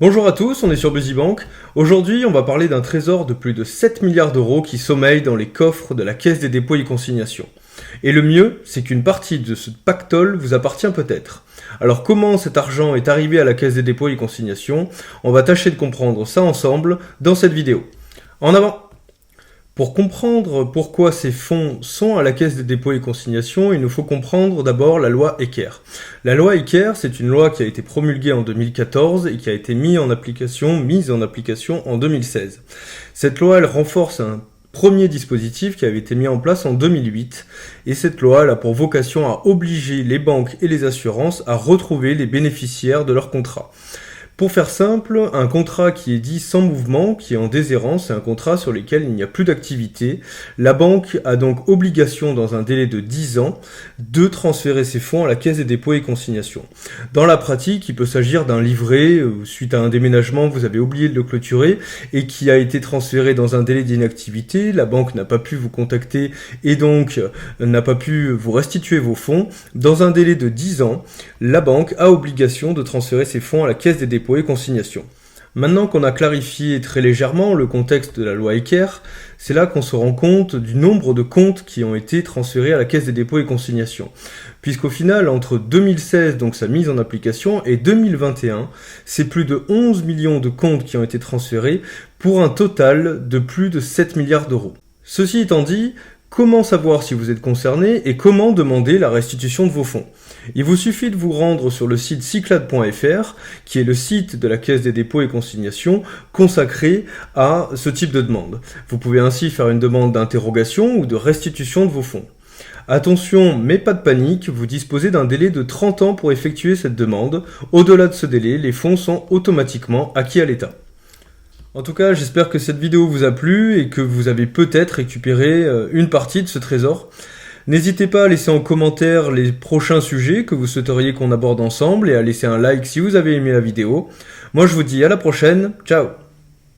Bonjour à tous, on est sur BusyBank. Aujourd'hui, on va parler d'un trésor de plus de 7 milliards d'euros qui sommeille dans les coffres de la Caisse des dépôts et consignations. Et le mieux, c'est qu'une partie de ce pactole vous appartient peut-être. Alors comment cet argent est arrivé à la Caisse des dépôts et consignations? On va tâcher de comprendre ça ensemble dans cette vidéo. En avant! Pour comprendre pourquoi ces fonds sont à la Caisse des dépôts et consignations, il nous faut comprendre d'abord la loi Ecker. La loi Ecker, c'est une loi qui a été promulguée en 2014 et qui a été mise en application en 2016. Cette loi, elle renforce un premier dispositif qui avait été mis en place en 2008. Et cette loi, elle a pour vocation à obliger les banques et les assurances à retrouver les bénéficiaires de leurs contrats. Pour faire simple, un contrat qui est dit sans mouvement, qui est en déshérence, c'est un contrat sur lequel il n'y a plus d'activité. La banque a donc obligation, dans un délai de 10 ans, de transférer ses fonds à la Caisse des dépôts et consignations. Dans la pratique, il peut s'agir d'un livret, suite à un déménagement, vous avez oublié de le clôturer, et qui a été transféré dans un délai d'inactivité. La banque n'a pas pu vous contacter, et donc n'a pas pu vous restituer vos fonds. Dans un délai de 10 ans, la banque a obligation de transférer ses fonds à la Caisse des dépôts et consignations. Maintenant qu'on a clarifié très légèrement le contexte de la loi Ecker, c'est là qu'on se rend compte du nombre de comptes qui ont été transférés à la Caisse des dépôts et consignations. Puisqu'au final, entre 2016, donc sa mise en application, et 2021, c'est plus de 11 millions de comptes qui ont été transférés pour un total de plus de 7 milliards d'euros. Ceci étant dit, comment savoir si vous êtes concerné et comment demander la restitution de vos fonds? Il vous suffit de vous rendre sur le site cyclade.fr, qui est le site de la Caisse des dépôts et consignations consacré à ce type de demande. Vous pouvez ainsi faire une demande d'interrogation ou de restitution de vos fonds. Attention, mais pas de panique, vous disposez d'un délai de 30 ans pour effectuer cette demande. Au-delà de ce délai, les fonds sont automatiquement acquis à l'État. En tout cas, j'espère que cette vidéo vous a plu et que vous avez peut-être récupéré une partie de ce trésor. N'hésitez pas à laisser en commentaire les prochains sujets que vous souhaiteriez qu'on aborde ensemble et à laisser un like si vous avez aimé la vidéo. Moi, je vous dis à la prochaine. Ciao!